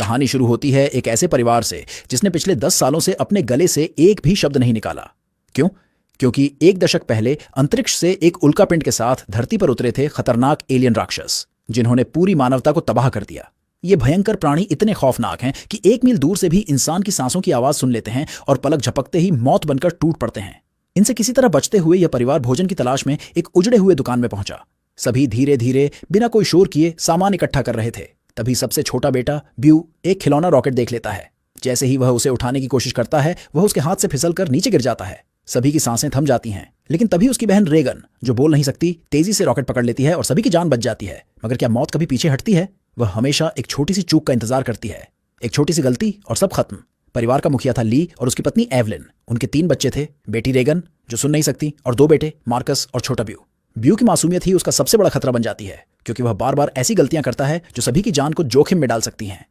कहानी शुरू होती है एक ऐसे परिवार से जिसने पिछले 10 सालों से अपने गले से एक भी शब्द नहीं निकाला। क्यों? क्योंकि एक दशक पहले अंतरिक्ष से एक उल्कापिंड के साथ धरती पर उतरे थे खतरनाक एलियन राक्षस, जिन्होंने पूरी मानवता को तबाह कर दिया। ये भयंकर प्राणी इतने खौफनाक हैं कि 1 मील दूर से भी इंसान की सांसों की आवाज सुन लेते हैं और पलक झपकते ही मौत बनकर टूट पड़ते हैं। इनसे किसी तरह बचते हुए यह परिवार भोजन की तलाश में एक उजड़े हुए दुकान में पहुंचा। सभी धीरे धीरे बिना कोई शोर किए सामान इकट्ठा कर रहे थे। तभी सबसे छोटा बेटा ब्यू एक खिलौना रॉकेट देख लेता है। जैसे ही वह उसे उठाने की कोशिश करता है, वह उसके हाथ से फिसलकर नीचे गिर जाता है। सभी की सांसें थम जाती हैं, लेकिन तभी उसकी बहन रेगन, जो बोल नहीं सकती, तेजी से रॉकेट पकड़ लेती है और सभी की जान बच जाती है। मगर क्या मौत कभी पीछे हटती है? वह हमेशा एक छोटी सी चूक का इंतजार करती है। एक छोटी सी गलती और सब खत्म। परिवार का मुखिया था ली और उसकी पत्नी एवलिन। उनके 3 बच्चे थे, बेटी रेगन जो सुन नहीं सकती और 2 बेटे मार्कस और छोटा ब्यू। ब्यू की मासूमियत ही उसका सबसे बड़ा खतरा बन जाती है, क्योंकि वह बार बार ऐसी गलतियां करता है जो सभी की जान को जोखिम में डाल सकती हैं।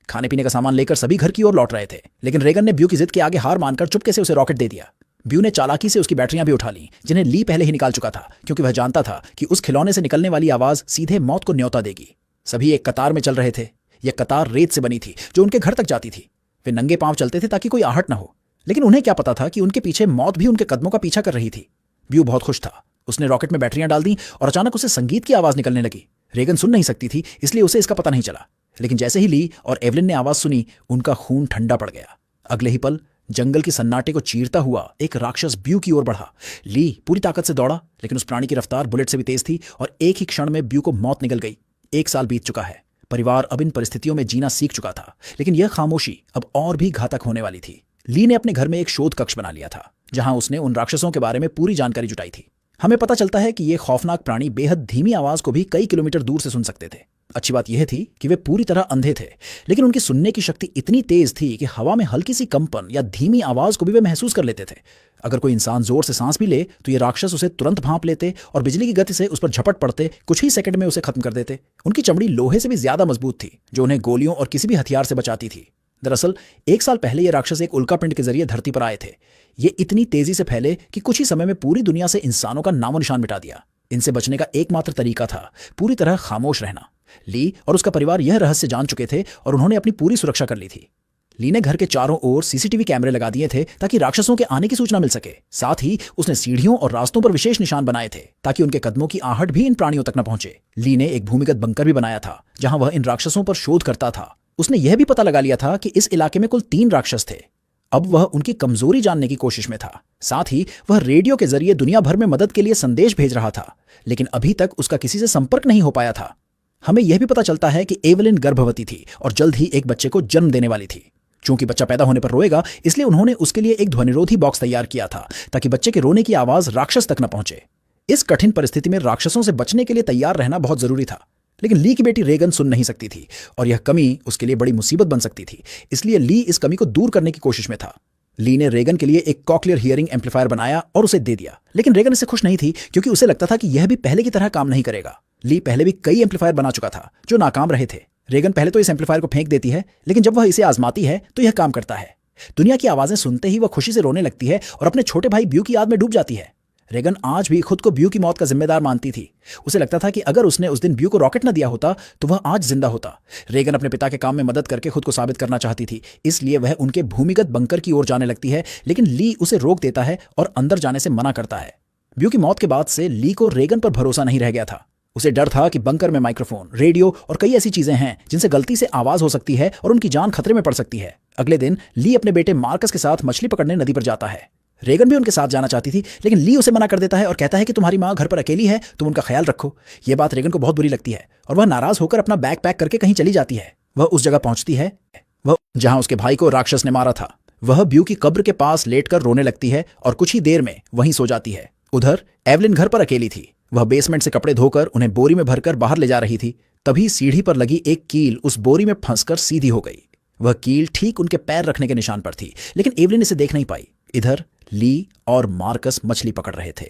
खाने पीने का सामान लेकर सभी घर की ओर लौट रहे थे, लेकिन रेगन ने ब्यू की जिद के आगे हार मानकर चुपके से उसे रॉकेट दे दिया। ब्यू ने चालाकी से उसकी बैटरियां भी उठा लीं, जिन्हें ली पहले ही निकाल चुका था, क्योंकि वह जानता था कि उस खिलौने से निकलने वाली आवाज सीधे मौत को न्योता देगी। सभी एक कतार में चल रहे थे। यह कतार रेत से बनी थी जो उनके घर तक जाती थी। वे नंगे पांव चलते थे ताकि कोई आहट न हो, लेकिन उन्हें क्या पता था कि उनके पीछे मौत भी उनके कदमों का पीछा कर रही थी। ब्यू बहुत खुश था। उसने रॉकेट में बैटरियां डाल दी और अचानक उसे संगीत की आवाज निकलने लगी। रेगन सुन नहीं सकती थी, इसलिए उसे इसका पता नहीं चला, लेकिन जैसे ही ली और एवलिन ने आवाज सुनी, उनका खून ठंडा पड़ गया। अगले ही पल जंगल की सन्नाटे को चीरता हुआ एक राक्षस ब्यू की ओर बढ़ा। ली पूरी ताकत से दौड़ा, लेकिन उस प्राणी की रफ्तार बुलेट से भी तेज थी और एक ही क्षण में ब्यू को मौत निकल गई। 1 साल बीत चुका है। परिवार अब इन परिस्थितियों में जीना सीख चुका था, लेकिन यह खामोशी अब और भी घातक होने वाली थी। ली ने अपने घर में एक शोध कक्ष बना लिया था, जहां उसने उन राक्षसों के बारे में पूरी जानकारी जुटाई थी। हमें पता चलता है कि ये खौफनाक प्राणी बेहद धीमी आवाज को भी कई किलोमीटर दूर से सुन सकते थे। अच्छी बात यह थी कि वे पूरी तरह अंधे थे, लेकिन उनकी सुनने की शक्ति इतनी तेज थी कि हवा में हल्की सी कंपन या धीमी आवाज को भी वे महसूस कर लेते थे। अगर कोई इंसान जोर से सांस भी ले तो ये राक्षस उसे तुरंत भांप लेते और बिजली की गति से उस पर झपट पड़ते कुछ ही सेकंड में उसे खत्म कर देते। उनकी चमड़ी लोहे से भी ज्यादा मजबूत थी, जो उन्हें गोलियों और किसी भी हथियार से बचाती थी। दरअसल 1 साल पहले ये राक्षस एक उल्कापिंड के जरिए धरती पर आए थे। ये इतनी तेजी से फैले कि कुछ ही समय में पूरी दुनिया से इंसानों का नामो निशान मिटा दिया। इनसे बचने का एकमात्र तरीका था पूरी तरह खामोश रहना। ली और उसका परिवार यह रहस्य जान चुके थे और उन्होंने अपनी पूरी सुरक्षा कर ली थी। ली ने घर के चारों ओर सीसीटीवी कैमरे लगा दिए थे ताकि राक्षसों के आने की सूचना मिल सके। साथ ही उसने सीढ़ियों और रास्तों पर विशेष निशान बनाए थे ताकि उनके कदमों की आहट भी इन प्राणियों तक न पहुंचे। ली ने एक भूमिगत बंकर भी बनाया था जहां वह इन राक्षसों पर शोध करता था। उसने यह भी पता लगा लिया था कि इस इलाके में कुल 3 राक्षस थे। अब वह उनकी कमजोरी जानने की कोशिश में था। साथ ही वह रेडियो के जरिए दुनिया भर में मदद के लिए संदेश भेज रहा था, लेकिन अभी तक उसका किसी से संपर्क नहीं हो पाया था। हमें यह भी पता चलता है कि एवलिन गर्भवती थी और जल्द ही एक बच्चे को जन्म देने वाली थी। चूंकि बच्चा पैदा होने पर रोएगा, इसलिए उन्होंने उसके लिए एक ध्वनिरोधी बॉक्स तैयार किया था ताकि बच्चे के रोने की आवाज राक्षस तक न पहुंचे। इस कठिन परिस्थिति में राक्षसों से बचने के लिए तैयार रहना बहुत जरूरी था, लेकिन ली की बेटी रेगन सुन नहीं सकती थी और यह कमी उसके लिए बड़ी मुसीबत बन सकती थी। इसलिए ली इस कमी को दूर करने की कोशिश में था। ली ने रेगन के लिए एक कॉक्लियर हियरिंग एम्पलीफायर बनाया और उसे दे दिया, लेकिन रेगन इससे खुश नहीं थी, क्योंकि उसे लगता था कि यह भी पहले की तरह काम नहीं करेगा। ली पहले भी कई एम्पलीफायर बना चुका था जो नाकाम रहे थे। रेगन पहले तो इस एम्पलीफायर को फेंक देती है, लेकिन जब वह इसे आजमाती है तो यह काम करता है। दुनिया की आवाजें सुनते ही वह खुशी से रोने लगती है और अपने छोटे भाई ब्यू की याद में डूब जाती है। रेगन आज भी खुद को ब्यू की मौत का जिम्मेदार मानती थी। उसे लगता था कि अगर उसने उस दिन ब्यू को रॉकेट न दिया होता तो वह आज जिंदा होता। रेगन अपने पिता के काम में मदद करके खुद को साबित करना चाहती थी, इसलिए वह उनके भूमिगत बंकर की ओर जाने लगती है, लेकिन ली उसे रोक देता है और अंदर जाने से मना करता है। ब्यू की मौत के बाद से ली को रेगन पर भरोसा नहीं रह गया था। उसे डर था कि बंकर में माइक्रोफोन, रेडियो और कई ऐसी चीजें हैं जिनसे गलती से आवाज हो सकती है और उनकी जान खतरे में पड़ सकती है। अगले दिन ली अपने बेटे मार्कस के साथ मछली पकड़ने नदी पर जाता है। रेगन भी उनके साथ जाना चाहती थी, लेकिन ली उसे मना कर देता है और कहता है कि तुम्हारी माँ घर पर अकेली है, तुम उनका ख्याल रखो। यह बात रेगन को बहुत बुरी लगती है और वह नाराज होकर अपना बैग पैक करके कहीं चली जाती है। वह उस जगह पहुंचती है वह जहां उसके भाई को राक्षस ने मारा था। वह ब्यू की कब्र के पास लेटकर रोने लगती है और कुछ ही देर में वहीं सो जाती है। उधर एवलिन घर पर अकेली थी। वह बेसमेंट से कपड़े धोकर उन्हें बोरी में भरकर बाहर ले जा रही थी। तभी सीढ़ी पर लगी एक कील उस बोरी में फंसकर सीधी हो गई। वह कील ठीक उनके पैर रखने के निशान पर थी, लेकिन एवलिन इसे देख नहीं पाई। इधर ली और मार्कस मछली पकड़ रहे थे।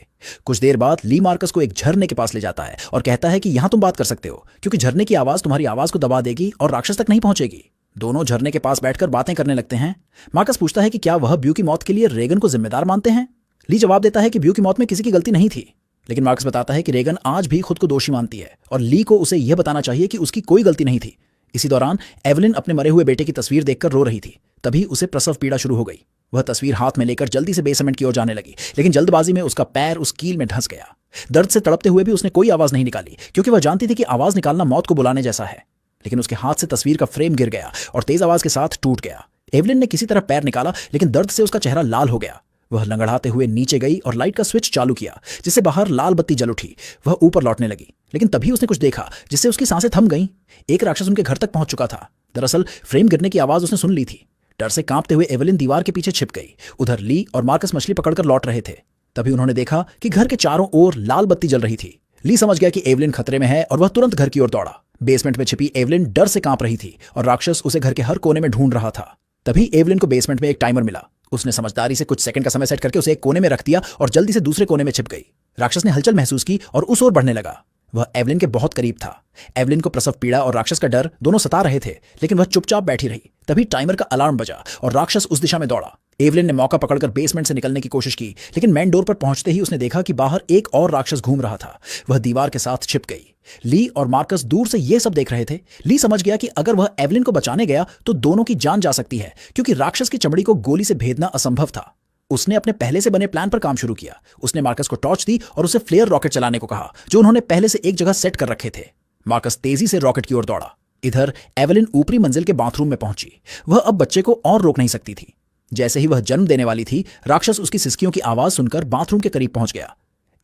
कुछ देर बाद ली मार्कस को एक झरने के पास ले जाता है और कहता है कि यहां तुम बात कर सकते हो, क्योंकि झरने की आवाज तुम्हारी आवाज को दबा देगी और राक्षस तक नहीं पहुंचेगी। दोनों झरने के पास बैठकर बातें करने लगते हैं। मार्कस पूछता है कि क्या वह ब्यू की मौत के लिए रेगन को जिम्मेदार मानते हैं। ली जवाब देता है कि ब्यू की मौत में किसी की गलती नहीं थी, लेकिन मार्कस बताता है कि रेगन आज भी खुद को दोषी मानती है और ली को उसे यह बताना चाहिए कि उसकी कोई गलती नहीं थी। इसी दौरान एवलिन अपने मरे हुए बेटे की तस्वीर देखकर रो रही थी। तभी उसे प्रसव पीड़ा शुरू हो गई। वह तस्वीर हाथ में लेकर जल्दी से बेसमेंट की ओर जाने लगी, लेकिन जल्दबाजी में उसका पैर उस कील में धंस गया। दर्द से तड़पते हुए भी उसने कोई आवाज नहीं निकाली, क्योंकि वह जानती थी कि आवाज निकालना मौत को बुलाने जैसा है। लेकिन उसके हाथ से तस्वीर का फ्रेम गिर गया और तेज आवाज के साथ टूट गया। एवलिन ने किसी तरह पैर निकाला, लेकिन दर्द से उसका चेहरा लाल हो गया। वह लंगड़ाते हुए नीचे गई और लाइट का स्विच चालू किया, जिससे बाहर लाल बत्ती जल उठी। वह ऊपर लौटने लगी, लेकिन तभी उसने कुछ देखा जिससे उसकी सांसें थम गईं। एक राक्षस उनके घर तक पहुंच चुका था। दरअसल फ्रेम गिरने की आवाज उसने सुन ली थी। डर से कांपते हुए एवलिन दीवार के पीछे छिप गई। उधर ली और मार्कस मछली पकड़कर लौट रहे थे। तभी उन्होंने देखा कि घर के चारों ओर लाल बत्ती जल रही थी। ली समझ गया कि एवलिन खतरे में है और वह तुरंत घर की ओर दौड़ा। बेसमेंट में छिपी एवलिन डर से कांप रही थी और राक्षस उसे घर के हर कोने में ढूंढ रहा था। तभी एवलिन को बेसमेंट में एक टाइमर मिला। उसने समझदारी से कुछ सेकंड का समय सेट करके उसे एक कोने में रख दिया और जल्दी से दूसरे कोने में छिप गई। राक्षस ने हलचल महसूस की और उस ओर बढ़ने लगा। वह एवलिन के बहुत करीब था। एवलिन को प्रसव पीड़ा और राक्षस का डर दोनों सता रहे थे, लेकिन वह चुपचाप बैठी रही। तभी टाइमर का अलार्म बजा और राक्षस उस दिशा में दौड़ा। एवलिन ने मौका पकड़कर बेसमेंट से निकलने की कोशिश की, लेकिन मेन डोर पर पहुंचते ही उसने देखा कि बाहर एक और राक्षस घूम रहा था। वह दीवार के साथ छिप गई। ली और मार्कस दूर से यह सब देख रहे थे। ली समझ गया कि अगर वह एवलिन को बचाने गया तो दोनों की जान जा सकती है, क्योंकि राक्षस की चमड़ी को गोली से भेदना असंभव था। उसने अपने पहले से बने प्लान पर काम शुरू किया। उसने मार्कस को टॉर्च दी और उसे फ्लेयर रॉकेट चलाने को कहा, जो उन्होंने पहले से एक जगह सेट कर रखे थे। मार्कस तेजी से रॉकेट की ओर दौड़ा। इधर एवलिन ऊपरी मंजिल के बाथरूम में पहुंची। वह अब बच्चे को और रोक नहीं सकती थी। जैसे ही वह जन्म देने वाली थी, राक्षस उसकी सिसकियों की आवाज सुनकर बाथरूम के करीब पहुंच गया।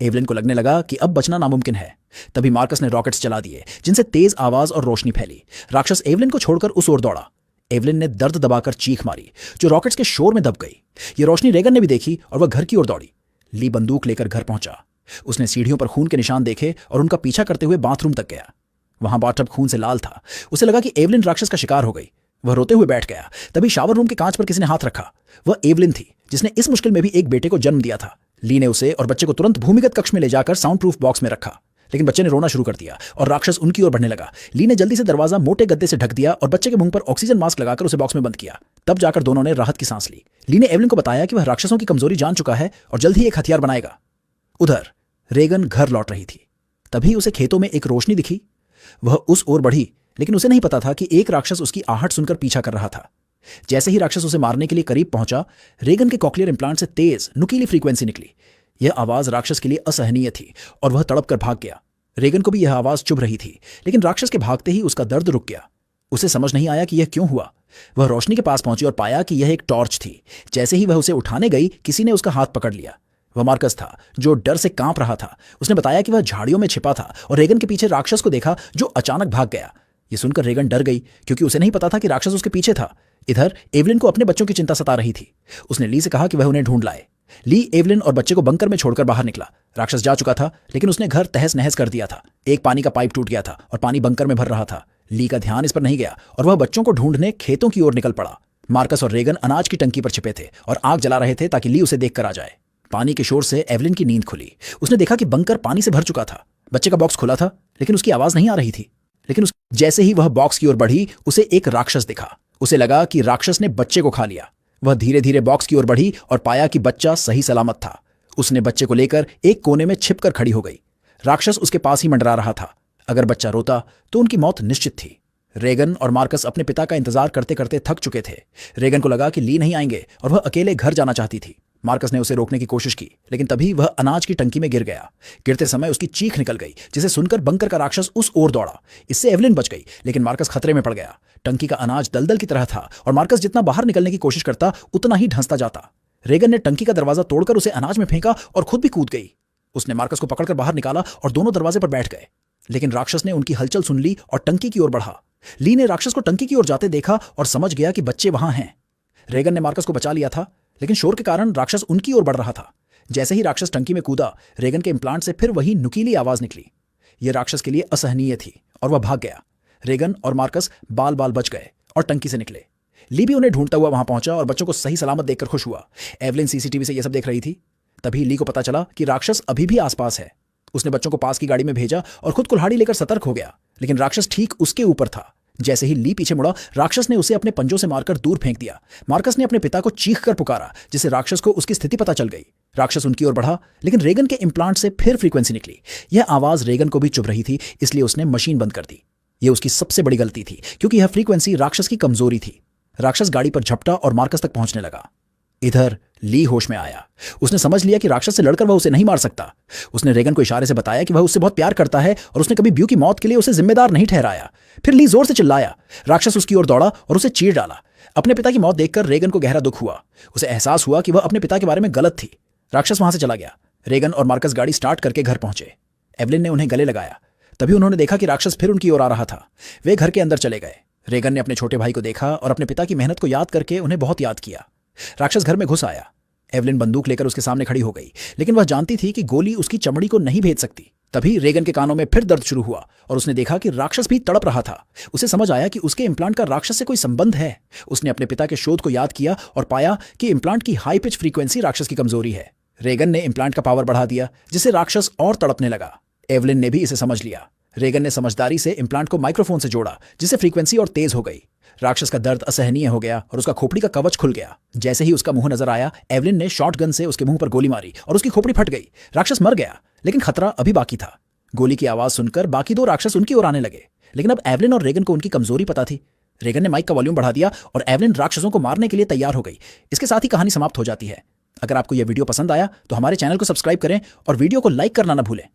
एवलिन को लगने लगा कि अब बचना नामुमकिन है। तभी मार्कस ने रॉकेट्स चला दिए, जिनसे तेज आवाज और रोशनी फैली। राक्षस एवलिन को छोड़कर उस ओर दौड़ा। एवलिन ने दर्द दबाकर चीख मारी, जो रॉकेट्स के शोर में दब गई। ये रोशनी रेगन ने भी देखी और वह घर की ओर दौड़ी। ली बंदूक लेकर घर पहुंचा। उसने सीढ़ियों पर खून के निशान देखे और उनका पीछा करते हुए बाथरूम तक गया। वहां बाथटब खून से लाल था। उसे लगा कि एवलिन राक्षस का शिकार हो गई। वह रोते हुए बैठ गया। तभी शावर रूम के कांच पर किसी ने हाथ रखा। वह एवलिन थी, जिसने इस मुश्किल में भी एक बेटे को जन्म दिया था। ली ने उसे और बच्चे को तुरंत भूमिगत कक्ष में ले जाकर साउंड प्रूफ बॉक्स में रखा, लेकिन बच्चे ने रोना शुरू कर दिया और राक्षस उनकी ओर बढ़ने लगा। ली ने जल्दी से दरवाजा मोटे गद्दे से ढक दिया और बच्चे के मुंह पर ऑक्सीजन मास्क लगाकर उसे बॉक्स में बंद किया। तब जाकर दोनों ने राहत की सांस ली। ली ने एवलिन को बताया कि वह राक्षसों की कमजोरी जान चुका है और जल्द ही एक हथियार बनाएगा। उधर रेगन घर लौट रही थी। तभी उसे खेतों में एक रोशनी दिखी। वह उस ओर बढ़ी, लेकिन उसे नहीं पता था कि एक राक्षस उसकी आहट सुनकर पीछा कर रहा था। जैसे ही राक्षस उसे मारने के लिए करीब पहुंचा, रेगन के कॉकलियर इंप्लांट से तेज नुकीली फ्रीक्वेंसी निकली। यह आवाज राक्षस के लिए असहनीय थी और वह तड़प कर भाग गया। रेगन को भी यह आवाज चुभ रही थी, लेकिन राक्षस के भागते ही उसका दर्द रुक गया। उसे समझ नहीं आया कि यह क्यों हुआ। वह रोशनी के पास पहुंची और पाया कि यह एक टॉर्च थी। जैसे ही वह उसे उठाने गई, किसी ने उसका हाथ पकड़ लिया। वह मार्कस था, जो डर से कांप रहा था। उसने बताया कि वह झाड़ियों में छिपा था और रेगन के पीछे राक्षस को देखा, जो अचानक भाग गया। यह सुनकर रेगन डर गई, क्योंकि उसे नहीं पता था कि राक्षस उसके पीछे था। इधर एवलिन को अपने बच्चों की चिंता सता रही थी। उसने ली से कहा कि वह उन्हें ढूंढ लाए। ली एवलिन और बच्चे को बंकर में छोड़कर बाहर निकला। राक्षस जा चुका था, लेकिन उसने घर तहस नहस कर दिया था। एक पानी का पाइप टूट गया था और पानी बंकर में भर रहा था। ली का ध्यान इस पर नहीं गया और वह बच्चों को ढूंढने खेतों की ओर निकल पड़ा। मार्कस और रेगन अनाज की टंकी पर छिपे थे और आग जला रहे थे ताकि ली उसे देखकर आ जाए। पानी के शोर से एवलिन की नींद खुली। उसने देखा कि बंकर पानी से भर चुका था। बच्चे का बॉक्स खुला था, लेकिन उसकी आवाज नहीं आ रही थी। लेकिन जैसे ही वह बॉक्स की ओर बढ़ी, उसे एक राक्षस दिखा। उसे लगा कि राक्षस ने बच्चे को खा लिया। वह धीरे धीरे बॉक्स की ओर बढ़ी और पाया कि बच्चा सही सलामत था। उसने बच्चे को लेकर एक कोने में छिपकर खड़ी हो गई। राक्षस उसके पास ही मंडरा रहा था। अगर बच्चा रोता तो उनकी मौत निश्चित थी। रेगन और मार्कस अपने पिता का इंतजार करते करते थक चुके थे। रेगन को लगा कि ली नहीं आएंगे और वह अकेले घर जाना चाहती थी। मार्कस ने उसे रोकने की कोशिश की, लेकिन तभी वह अनाज की टंकी में गिर गया। गिरते समय उसकी चीख निकल गई, जिसे सुनकर बंकर का राक्षस उस ओर दौड़ा। इससे एवलिन बच गई, लेकिन मार्कस खतरे में पड़ गया। टंकी का अनाज दलदल की तरह था और मार्कस जितना बाहर निकलने की कोशिश करता, उतना ही धंसता जाता। रेगन ने टंकी का दरवाजा तोड़कर उसे अनाज में फेंका और खुद भी कूद गई। उसने मार्कस को पकड़कर बाहर निकाला और दोनों दरवाजे पर बैठ गए। लेकिन राक्षस ने उनकी हलचल सुन ली और टंकी की ओर बढ़ा। ली ने राक्षस को टंकी की ओर जाते देखा और समझ गया कि बच्चे वहां हैं। रेगन ने मार्कस को बचा लिया था, लेकिन शोर के कारण राक्षस उनकी ओर बढ़ रहा था। जैसे ही राक्षस टंकी में कूदा, रेगन के इम्प्लांट से फिर वही नुकीली आवाज निकली। यह राक्षस के लिए असहनीय थी और वह भाग गया। रेगन और मार्कस बाल बाल बच गए और टंकी से निकले। ली भी उन्हें ढूंढता हुआ वहां पहुंचा और बच्चों को सही सलामत देखकर खुश हुआ। एवलिन सीसीटीवी से यह सब देख रही थी। तभी ली को पता चला कि राक्षस अभी भी आसपास है। उसने बच्चों को पास की गाड़ी में भेजा और खुद कुल्हाड़ी लेकर सतर्क हो गया, लेकिन राक्षस ठीक उसके ऊपर था। जैसे ही ली पीछे मुड़ा, राक्षस ने उसे अपने पंजों से मारकर दूर फेंक दिया। मार्कस ने अपने पिता को चीख कर पुकारा, जिससे राक्षस को उसकी स्थिति पता चल गई। राक्षस उनकी ओर बढ़ा, लेकिन रेगन के इम्प्लांट से फिर फ्रीक्वेंसी निकली। यह आवाज रेगन को भी चुभ रही थी, इसलिए उसने मशीन बंद कर दी। ये उसकी सबसे बड़ी गलती थी, क्योंकि यह फ्रीक्वेंसी राक्षस की कमजोरी थी। राक्षस गाड़ी पर झपटा और मार्कस तक पहुंचने लगा। इधर ली होश में आया। उसने समझ लिया कि राक्षस से लड़कर वह उसे नहीं मार सकता। उसने रेगन को इशारे से बताया कि वह उससे बहुत प्यार करता है और उसने कभी ब्यू की मौत के लिए उसे जिम्मेदार नहीं ठहराया। फिर ली जोर से चिल्लाया। राक्षस उसकी ओर दौड़ा और उसे चीर डाला। अपने पिता की मौत देखकर रेगन को गहरा दुख हुआ। उसे एहसास हुआ कि वह अपने पिता के बारे में गलत थी। राक्षस वहां से चला गया। रेगन और मार्कस गाड़ी स्टार्ट करके घर पहुंचे। एवलिन ने उन्हें गले लगाया। तभी उन्होंने देखा कि राक्षस फिर उनकी ओर आ रहा था। वे घर के अंदर चले गए। रेगन ने अपने छोटे भाई को देखा और अपने पिता की मेहनत को याद करके उन्हें बहुत याद किया। राक्षस घर में घुस आया। एवलिन बंदूक लेकर उसके सामने खड़ी हो गई, लेकिन वह जानती थी कि गोली उसकी चमड़ी को नहीं भेद सकती। तभी रेगन के कानों में फिर दर्द शुरू हुआ और उसने देखा कि राक्षस भी तड़प रहा था। उसे समझ आया कि उसके इम्प्लांट का राक्षस से कोई संबंध है। उसने अपने पिता के शोध को याद किया और पाया कि इम्प्लांट की हाई पिच फ्रीक्वेंसी राक्षस की कमजोरी है। रेगन ने इम्प्लांट का पावर बढ़ा दिया, जिससे राक्षस और तड़पने लगा। एवलिन ने भी इसे समझ लिया। रेगन ने समझदारी से इम्प्लांट को माइक्रोफोन से जोड़ा, जिससे फ्रीक्वेंसी और तेज हो गई। राक्षस का दर्द असहनीय हो गया और उसका खोपड़ी का कवच खुल गया। जैसे ही उसका मुंह नजर आया, एवलिन ने शॉटगन से उसके मुंह पर गोली मारी और उसकी खोपड़ी फट गई। राक्षस मर गया, लेकिन खतरा अभी बाकी था। गोली की आवाज सुनकर बाकी दो राक्षस उनकी ओर आने लगे, लेकिन अब एवलिन और रेगन को उनकी कमजोरी पता थी। रेगन ने माइक का वॉल्यूम बढ़ा दिया और एवलिन राक्षसों को मारने के लिए तैयार हो गई। इसके साथ ही कहानी समाप्त हो जाती है। अगर आपको यह वीडियो पसंद आया तो हमारे चैनल को सब्सक्राइब करें और वीडियो को लाइक करना न भूलें।